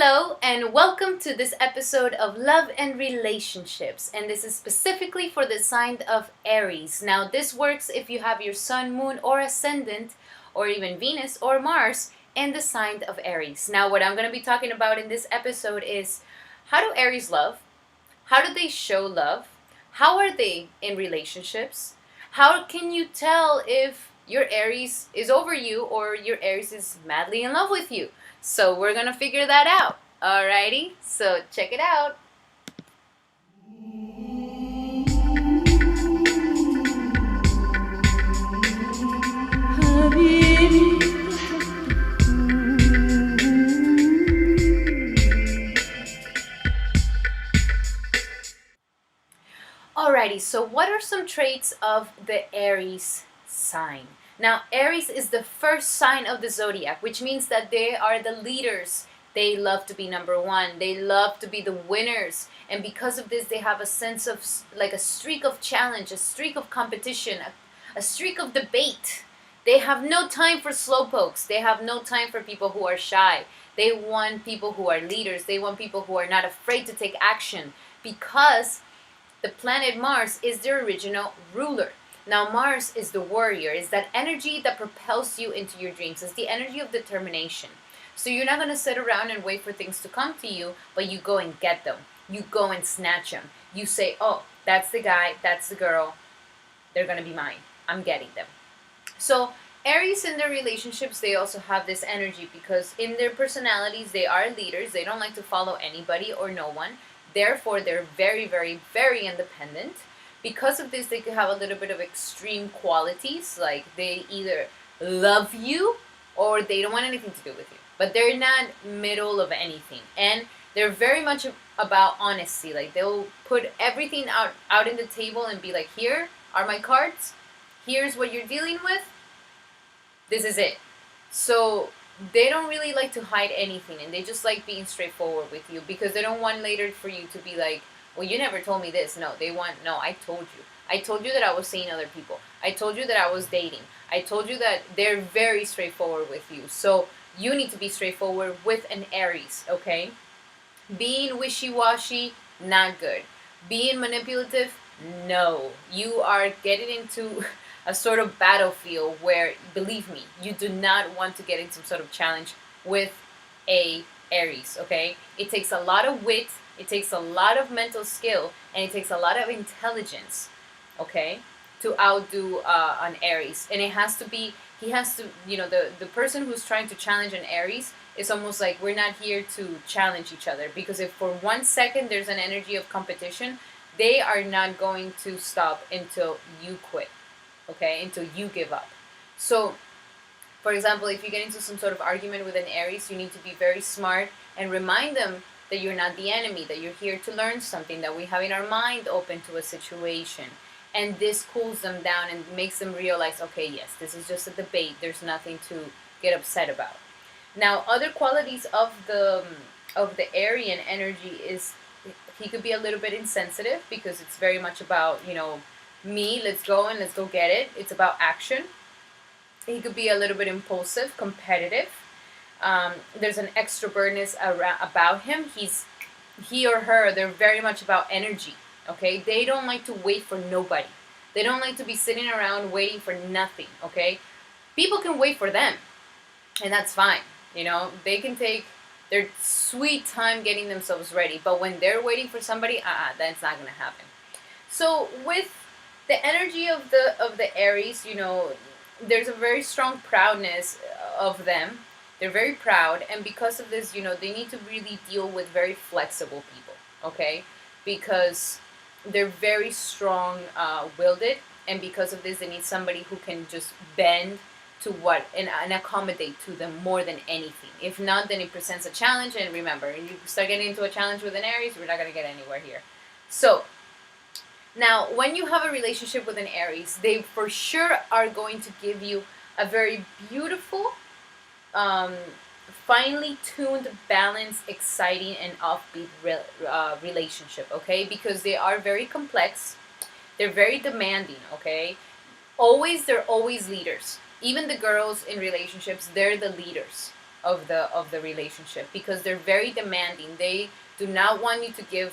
Hello and welcome to this episode of Love and Relationships, and this is specifically for the sign of Aries. Now this works if you have your sun, moon, or ascendant, or even Venus or Mars in the sign of Aries. Now what I'm going to be talking about in this episode is how do Aries love? How do they show love? How are they in relationships? How can you tell if your Aries is over you or your Aries is madly in love with you? So we're gonna figure that out. Alrighty, so check it out. Alrighty, so what are some traits of the Aries sign? Now, Aries is the first sign of the zodiac, which means that they are the leaders. They love to be number one. They love to be the winners. And because of this, they have a sense of like a streak of challenge, a streak of competition, a streak of debate. They have no time for slowpokes. They have no time for people who are shy. They want people who are leaders. They want people who are not afraid to take action because the planet Mars is their original ruler. Now, Mars is the warrior, is that energy that propels you into your dreams. It's the energy of determination. So you're not going to sit around and wait for things to come to you, but you go and get them. You go and snatch them. You say, oh, that's the guy, that's the girl. They're going to be mine. I'm getting them. So Aries in their relationships, they also have this energy because in their personalities, they are leaders. They don't like to follow anybody or no one. Therefore, they're very, very, very independent. Because of this, they could have a little bit of extreme qualities, like they either love you or they don't want anything to do with you. But they're not middle of anything. And they're very much about honesty. Like they'll put everything out in the table and be like, here are my cards. Here's what you're dealing with. This is it. So they don't really like to hide anything, and they just like being straightforward with you because they don't want later for you to be like, well, you never told me this. No, they want, no, I told you. I told you that I was seeing other people. I told you that I was dating. I told you that they're very straightforward with you. So you need to be straightforward with an Aries, okay? Being wishy-washy, not good. Being manipulative, no. You are getting into a sort of battlefield where, believe me, you do not want to get into some sort of challenge with a Aries, okay? It takes a lot of wit, it takes a lot of mental skill, and it takes a lot of intelligence, okay, to outdo an Aries. And it has to be, he has to, the person who's trying to challenge an Aries, it's almost like we're not here to challenge each other, because if for 1 second there's an energy of competition, they are not going to stop until you quit, okay, until you give up. So, for example, if you get into some sort of argument with an Aries, you need to be very smart and remind them that you're not the enemy, that you're here to learn something, that we have in our mind open to a situation. And this cools them down and makes them realize, okay, yes, this is just a debate. There's nothing to get upset about. Now, other qualities of the Aryan energy is he could be a little bit insensitive because it's very much about, me, let's go and let's go get it. It's about action. He could be a little bit impulsive, competitive. There's an extrovertness about him. He or her, they're very much about energy, okay? They don't like to wait for nobody. They don't like to be sitting around waiting for nothing, okay? People can wait for them, and that's fine. They can take their sweet time getting themselves ready, but when they're waiting for somebody, that's not going to happen. So with the energy of the Aries, there's a very strong proudness of them. They're very proud, and because of this, they need to really deal with very flexible people, okay? Because they're very strong-willed, and because of this, they need somebody who can just bend to what and accommodate to them more than anything. If not, then it presents a challenge, and remember, you start getting into a challenge with an Aries, we're not going to get anywhere here. So, now, when you have a relationship with an Aries, they for sure are going to give you a very beautiful, finely tuned, balanced, exciting, and offbeat relationship, okay? Because they are very complex, they're very demanding, okay? They're always leaders. Even the girls in relationships, they're the leaders, of the relationship, because they're very demanding. They do not want you to give,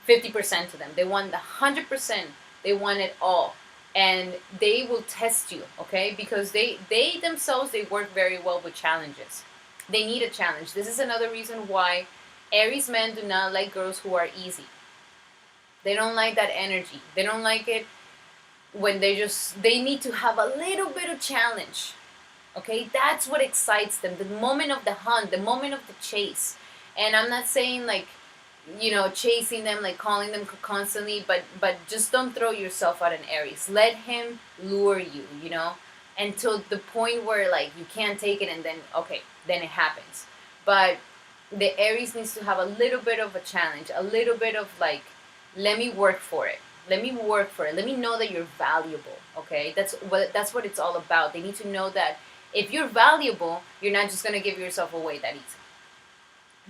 50% to them. They want the 100%. They want it all. And they will test you, okay? Because they themselves, they work very well with challenges. They need a challenge. This is another reason why Aries men do not like girls who are easy. They don't like that energy. They don't like it when they need to have a little bit of challenge. Okay? That's what excites them. The moment of the hunt, the moment of the chase. And I'm not saying like, chasing them, like calling them constantly, but just don't throw yourself out in Aries. Let him lure you, until the point where like you can't take it, and then okay, then it happens. But the Aries needs to have a little bit of a challenge, a little bit of like, let me work for it. Let me work for it. Let me know that you're valuable. Okay, that's what it's all about. They need to know that if you're valuable, you're not just gonna give yourself away that easy.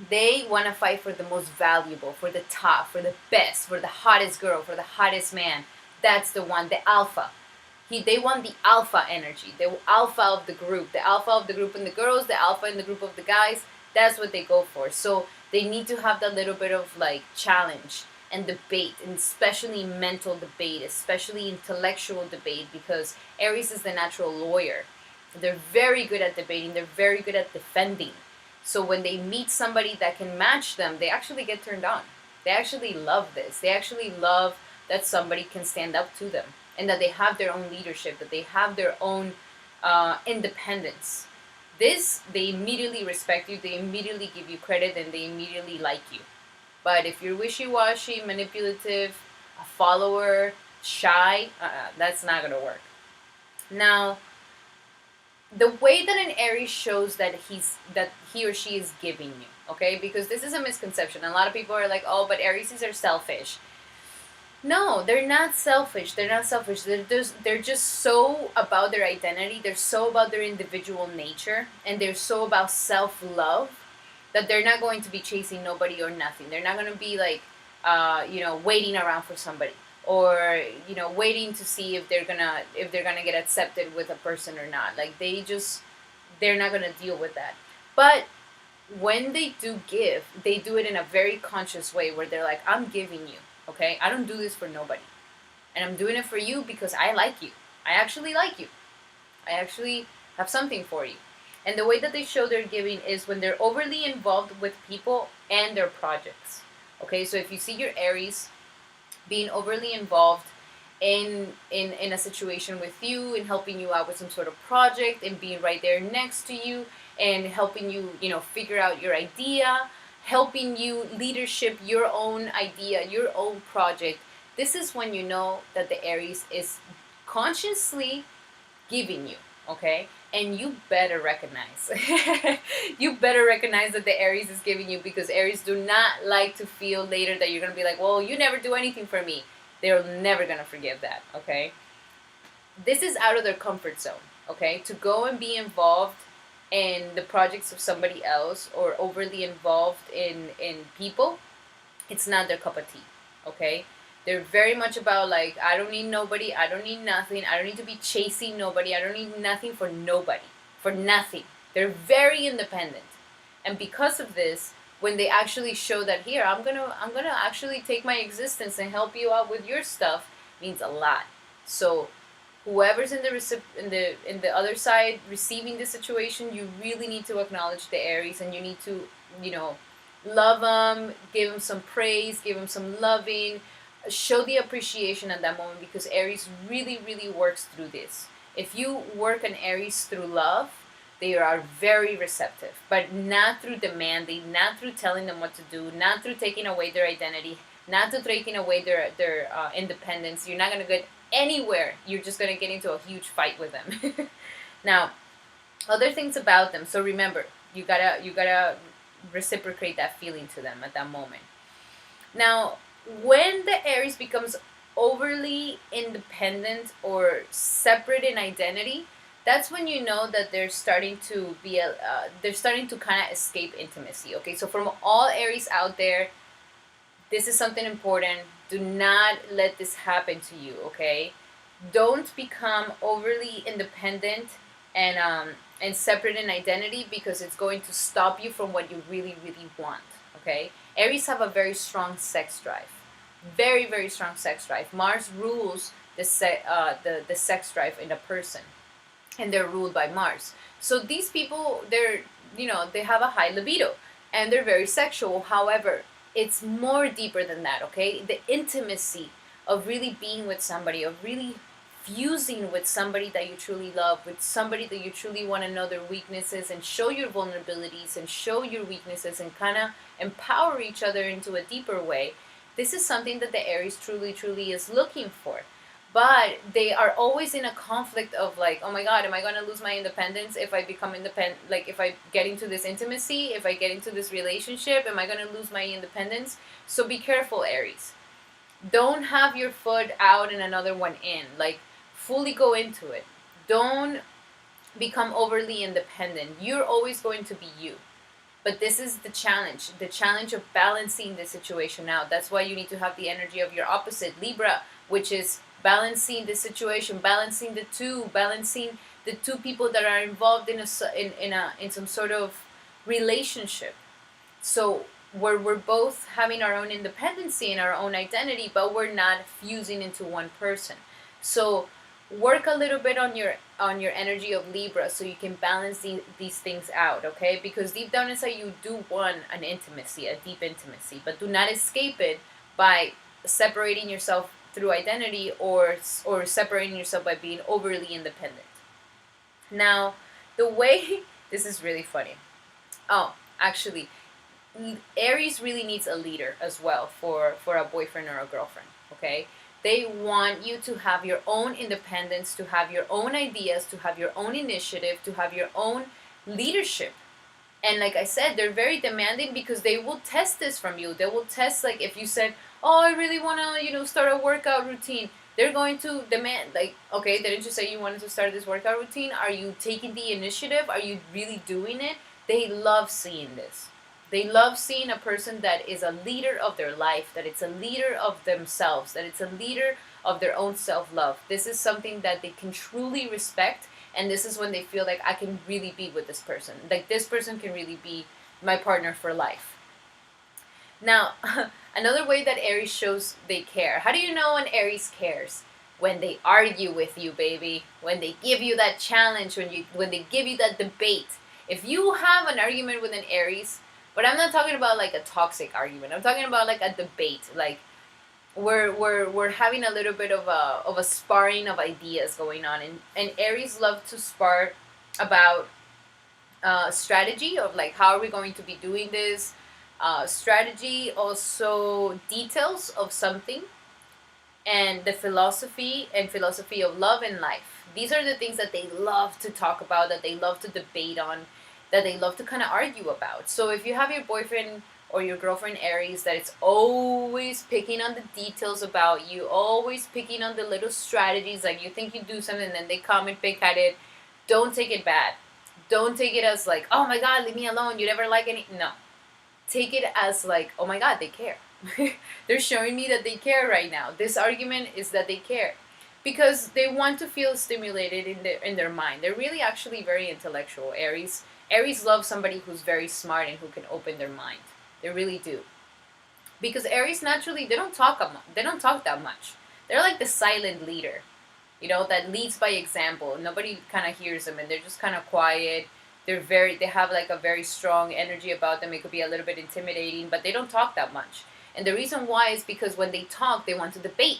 They want to fight for the most valuable, for the top, for the best, for the hottest girl, for the hottest man. That's the one, the alpha. They want the alpha energy, the alpha of the group, in the girls, the alpha in the group of the guys. That's what they go for. So they need to have that little bit of like challenge and debate, and especially mental debate, especially intellectual debate, because Aries is the natural lawyer. They're very good at debating. They're very good at defending. So when they meet somebody that can match them, they actually get turned on. They actually love this. They actually love that somebody can stand up to them, and that they have their own leadership, that they have their own independence. They immediately respect you, they immediately give you credit, and they immediately like you. But if you're wishy-washy, manipulative, a follower, shy, that's not going to work. Now, the way that an Aries shows that he or she is giving you, okay? Because this is a misconception. A lot of people are like, oh, but Aries are selfish. No, they're not selfish. They're not selfish. They're just so about their identity. They're so about their individual nature, and they're so about self-love that they're not going to be chasing nobody or nothing. They're not going to be like, waiting around for somebody, or waiting to see if they're gonna get accepted with a person or not. Like they're not gonna deal with that. But when they do give, they do it in a very conscious way, where they're like, I'm giving you, okay? I don't do this for nobody, and I'm doing it for you because I like you. I actually like you. I actually have something for you. And the way that they show their giving is when they're overly involved with people and their projects. Okay, so if you see your Aries being overly involved in a situation with you, and helping you out with some sort of project, and being right there next to you, and helping you, figure out your idea, helping you leadership your own idea, your own project, this is when you know that the Aries is consciously giving you, okay? And you better recognize. You better recognize that the Aries is giving you, because Aries do not like to feel later that you're going to be like, well, you never do anything for me. They're never going to forgive that, okay? This is out of their comfort zone, okay? To go and be involved in the projects of somebody else, or overly involved in people, it's not their cup of tea, okay? They're very much about like, I don't need nobody, I don't need nothing, I don't need to be chasing nobody, I don't need nothing for nobody, for nothing. They're very independent. And because of this, when they actually show that, here, I'm gonna actually take my existence and help you out with your stuff, means a lot. So whoever's in the other side receiving the situation, you really need to acknowledge the Aries, and you need to, love them, give them some praise, give them some loving, show the appreciation at that moment, because Aries really, really works through this. If you work an Aries through love, they are very receptive, but not through demanding, not through telling them what to do, not through taking away their identity, not through taking away their independence. You're not going to get anywhere. You're just going to get into a huge fight with them. Now, other things about them. So remember, you gotta reciprocate that feeling to them at that moment. Now, when the Aries becomes overly independent or separate in identity, that's when you know that they're starting to kind of escape intimacy. Okay, so from all Aries out there, this is something important. Do not let this happen to you. Okay, don't become overly independent and separate in identity, because it's going to stop you from what you really, really want. Okay, Aries have a very strong sex drive, very, very strong sex drive. Mars rules the sex drive in a person, and they're ruled by Mars. So these people, they're, they have a high libido, and they're very sexual. However, it's more deeper than that. Okay, the intimacy of really being with somebody, of really fusing with somebody that you truly love, with somebody that you truly want to know their weaknesses and show your vulnerabilities and show your weaknesses and kind of empower each other into a deeper way. This is something that the Aries truly, truly is looking for. But they are always in a conflict of like, oh my God, am I going to lose my independence if I become independent? Like, if I get into this intimacy, if I get into this relationship, am I going to lose my independence? So be careful, Aries. Don't have your foot out and another one in. Like, fully go into it. Don't become overly independent. You're always going to be you. But this is the challenge of balancing the situation out. That's why you need to have the energy of your opposite, Libra, which is balancing the situation, balancing the two people that are involved in some sort of relationship. So where we're both having our own independency and our own identity, but we're not fusing into one person. So work a little bit on your energy of Libra, so you can balance these things out, okay? Because deep down inside you do want an intimacy, a deep intimacy, but do not escape it by separating yourself through identity, or separating yourself by being overly independent. Now, the way this is really funny. Oh, actually, Aries really needs a leader as well for a boyfriend or a girlfriend, okay? They want you to have your own independence, to have your own ideas, to have your own initiative, to have your own leadership. And like I said, they're very demanding because they will test this from you. They will test, like, if you said, oh, I really want to, start a workout routine. They're going to demand, like, okay, didn't you say you wanted to start this workout routine? Are you taking the initiative? Are you really doing it? They love seeing this. They love seeing a person that is a leader of their life, that it's a leader of themselves, that it's a leader of their own self-love. This is something that they can truly respect, and this is when they feel like I can really be with this person. Like, this person can really be my partner for life. Now, another way that Aries shows they care. How do you know when Aries cares? When they argue with you, baby. When they give you that challenge, when they give you that debate. If you have an argument with an Aries, but I'm not talking about like a toxic argument. I'm talking about like a debate. Like, we're having a little bit of a sparring of ideas going on, and Aries love to spar about strategy of like, how are we going to be doing this, strategy, also details of something, and the philosophy of love and life. These are the things that they love to talk about, that they love to debate on, that they love to kind of argue about. So if you have your boyfriend or your girlfriend Aries that it's always picking on the details about you, always picking on the little strategies, like you think you do something and then they come and pick at it, don't take it bad. Don't take it as like, oh my God, leave me alone, you never like any. No. Take it as like, oh my God, they care. They're showing me that they care right now. This argument is that they care. Because they want to feel stimulated in their mind. They're really actually very intellectual, Aries. Aries love somebody who's very smart and who can open their mind. They really do. Because Aries naturally, they don't talk that much. They're like the silent leader, that leads by example. Nobody kind of hears them, and they're just kind of quiet. They have like a very strong energy about them. It could be a little bit intimidating, but they don't talk that much. And the reason why is because when they talk, they want to debate.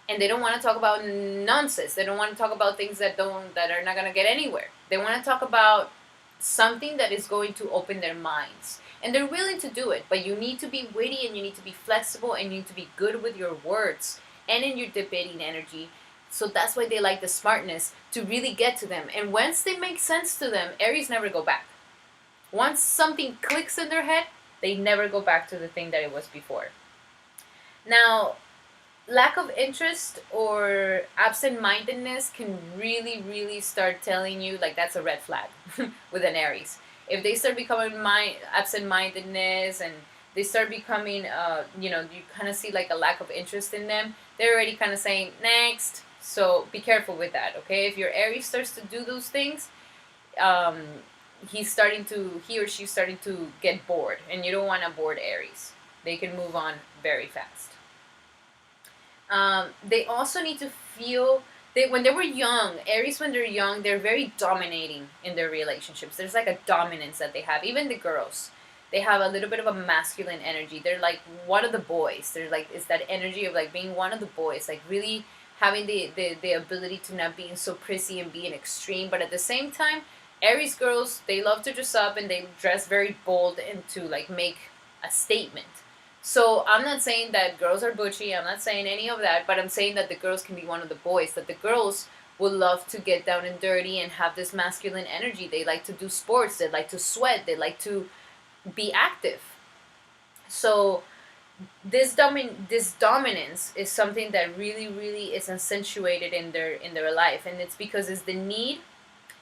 And they don't want to talk about nonsense. They don't want to talk about things that are not going to get anywhere. They want to talk about something that is going to open their minds. And they're willing to do it, but you need to be witty, and you need to be flexible, and you need to be good with your words and in your debating energy. So that's why they like the smartness, to really get to them. And once they make sense to them, Aries never go back. Once something clicks in their head, they never go back to the thing that it was before. Now, lack of interest or absent-mindedness can really, really start telling you, like, that's a red flag with an Aries. If they start becoming absent-mindedness, and they start becoming, you kind of see like a lack of interest in them, they're already kind of saying, next. So be careful with that, okay? If your Aries starts to do those things, um, he or she's starting to get bored, and you don't want to bored Aries. They can move on very fast. They also need to feel when they were young, Aries, when they're young, they're very dominating in their relationships. There's like a dominance that they have. Even the girls, they have a little bit of a masculine energy. They're like one of the boys. They're like, it's that energy of like being one of the boys, like really having the ability to not being so prissy and being extreme. But at the same time, Aries girls, they love to dress up and they dress very bold and to like make a statement. So I'm not saying that girls are butchy. I'm not saying any of that. But I'm saying that the girls can be one of the boys. That the girls would love to get down and dirty and have this masculine energy. They like to do sports. They like to sweat. They like to be active. So this dominance is something that really, really is accentuated in their life, and it's because it's the need.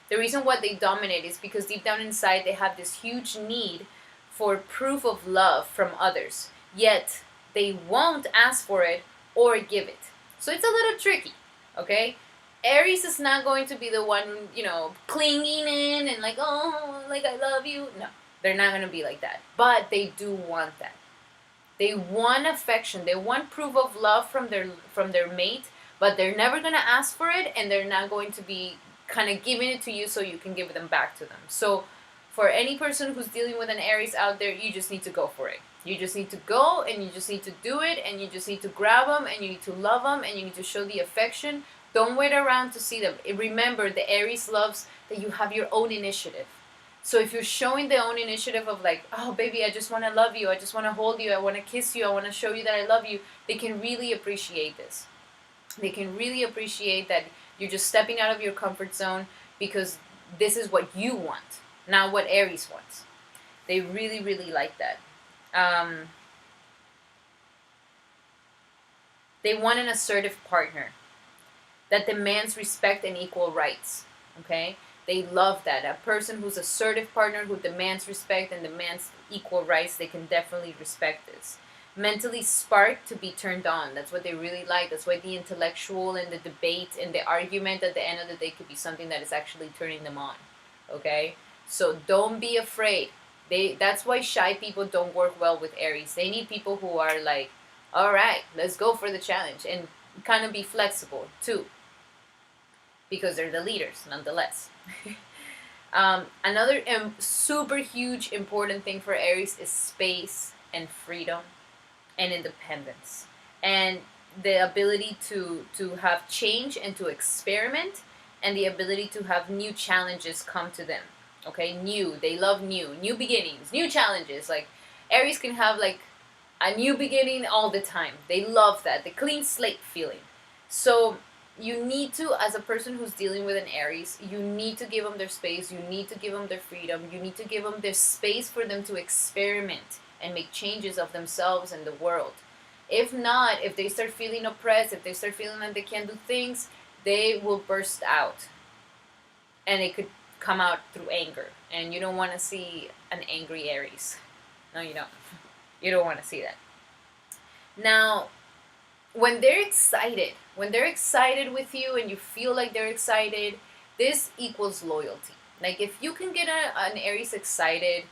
The reason why they dominate is because deep down inside they have this huge need for proof of love from others, yet they won't ask for it or give it. So it's a little tricky, okay? Aries is not going to be the one, clinging in and like, oh, like I love you. No, they're not going to be like that. But they do want that. They want affection. They want proof of love from their mate, but they're never going to ask for it, and they're not going to be kind of giving it to you so you can give them back to them. So for any person who's dealing with an Aries out there, you just need to go for it. You just need to go, and you just need to do it, and you just need to grab them, and you need to love them, and you need to show the affection. Don't wait around to see them. Remember, the Aries loves that you have your own initiative. So if you're showing the own initiative of like, oh baby, I just want to love you, I just want to hold you, I want to kiss you, I want to show you that I love you, they can really appreciate this. They can really appreciate that you're just stepping out of your comfort zone because this is what you want, not what Aries wants. They really, really like that. They want an assertive partner that demands respect and equal rights. Okay? They love that. A person who's assertive partner who demands respect and demands equal rights, they can definitely respect this. Mentally sparked to be turned on. That's what they really like. That's why the intellectual and the debate and the argument at the end of the day could be something that is actually turning them on. Okay? So don't be afraid. That's why shy people don't work well with Aries. They need people who are like, all right, let's go for the challenge, and kind of be flexible too, because they're the leaders nonetheless. Another super huge important thing for Aries is space and freedom and independence, and the ability to have change and to experiment, and the ability to have new challenges come to them. Okay, they love new beginnings, new challenges. Like Aries can have like a new beginning all the time. They love that, the clean slate feeling. So you need to, as a person who's dealing with an Aries, you need to give them their space, you need to give them their freedom, you need to give them their space for them to experiment and make changes of themselves and the world. If not, if they start feeling oppressed, if they start feeling like they can't do things, they will burst out. And it could come out through anger. And you don't want to see an angry Aries. No, you don't. You don't want to see that. Now, when they're excited with you and you feel like they're excited, this equals loyalty. Like if you can get an Aries excited,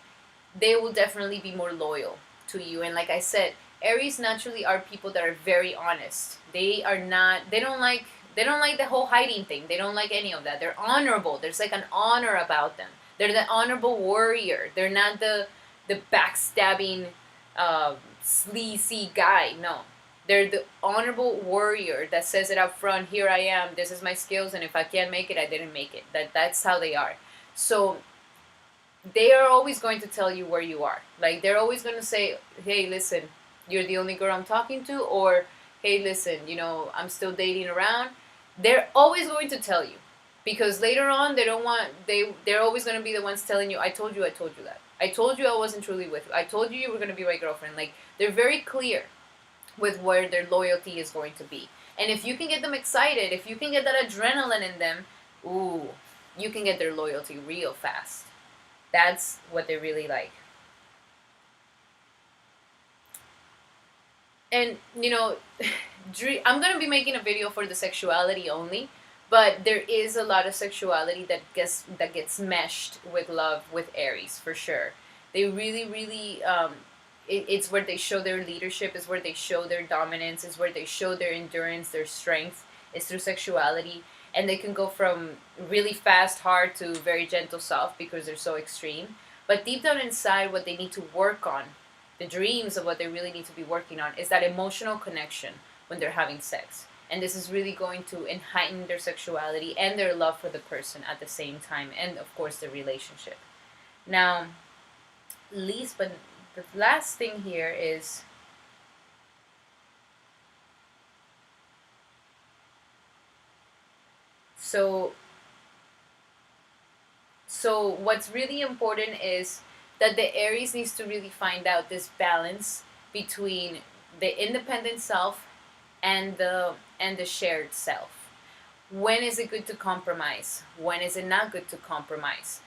they will definitely be more loyal to you. And like I said, Aries naturally are people that are very honest. They don't like the whole hiding thing. They don't like any of that. They're honorable. There's like an honor about them. They're the honorable warrior. They're not the backstabbing, sleazy guy. No. They're the honorable warrior that says it up front, here I am, this is my skills, and if I can't make it, I didn't make it. That's how they are. So they are always going to tell you where you are. Like they're always going to say, hey, listen, you're the only girl I'm talking to, or hey, listen, I'm still dating around. They're always going to tell you, because later on they're always going to be the ones telling you, I told you that. I told you I wasn't truly with you. I told you were going to be my girlfriend. Like they're very clear with where their loyalty is going to be. And if you can get them excited, if you can get that adrenaline in them, ooh, you can get their loyalty real fast. That's what they really like. And, I'm going to be making a video for the sexuality only, but there is a lot of sexuality that gets meshed with love with Aries for sure. They really it's where they show their leadership, is where they show their dominance, is where they show their endurance, their strength, is through sexuality. And they can go from really fast hard to very gentle soft because they're so extreme. But deep down inside, what they need to work on, the dreams of what they really need to be working on, is that emotional connection when they're having sex. And this is really going to heighten their sexuality and their love for the person at the same time, and of course the relationship. Now, least but the last thing here is, so what's really important is that the Aries needs to really find out this balance between the independent self and the shared self. When is it good to compromise? When is it not good to compromise?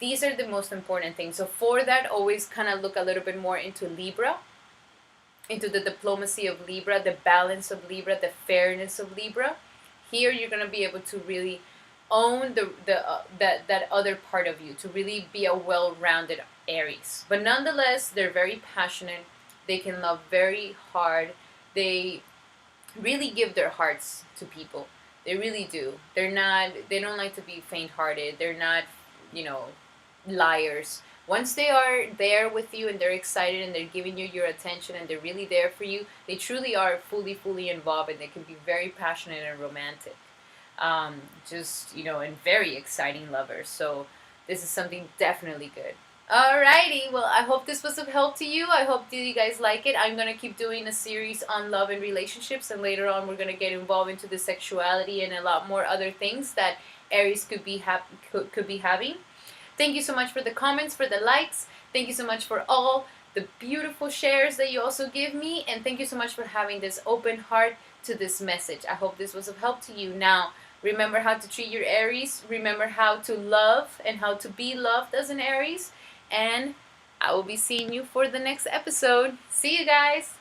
These are the most important things. So for that, always kind of look a little bit more into Libra, into the diplomacy of Libra, the balance of Libra, the fairness of Libra. Here you're going to be able to really own that other part of you, to really be a well-rounded Aries. But nonetheless, they're very passionate. They can love very hard. They really give their hearts to people. They really do. They don't like to be faint-hearted. They're not, you know, liars. Once they are there with you and they're excited and they're giving you your attention and they're really there for you, they truly are fully involved, and they can be very passionate and romantic. And very exciting lovers. So this is something definitely good. Alrighty, well, I hope this was of help to you. I hope that you guys like it. I'm going to keep doing a series on love and relationships, and later on we're going to get involved into the sexuality and a lot more other things that Aries could be having. Thank you so much for the comments, for the likes. Thank you so much for all the beautiful shares that you also give me, and thank you so much for having this open heart to this message. I hope this was of help to you. Now, remember how to treat your Aries. Remember how to love and how to be loved as an Aries. And I will be seeing you for the next episode. See you guys!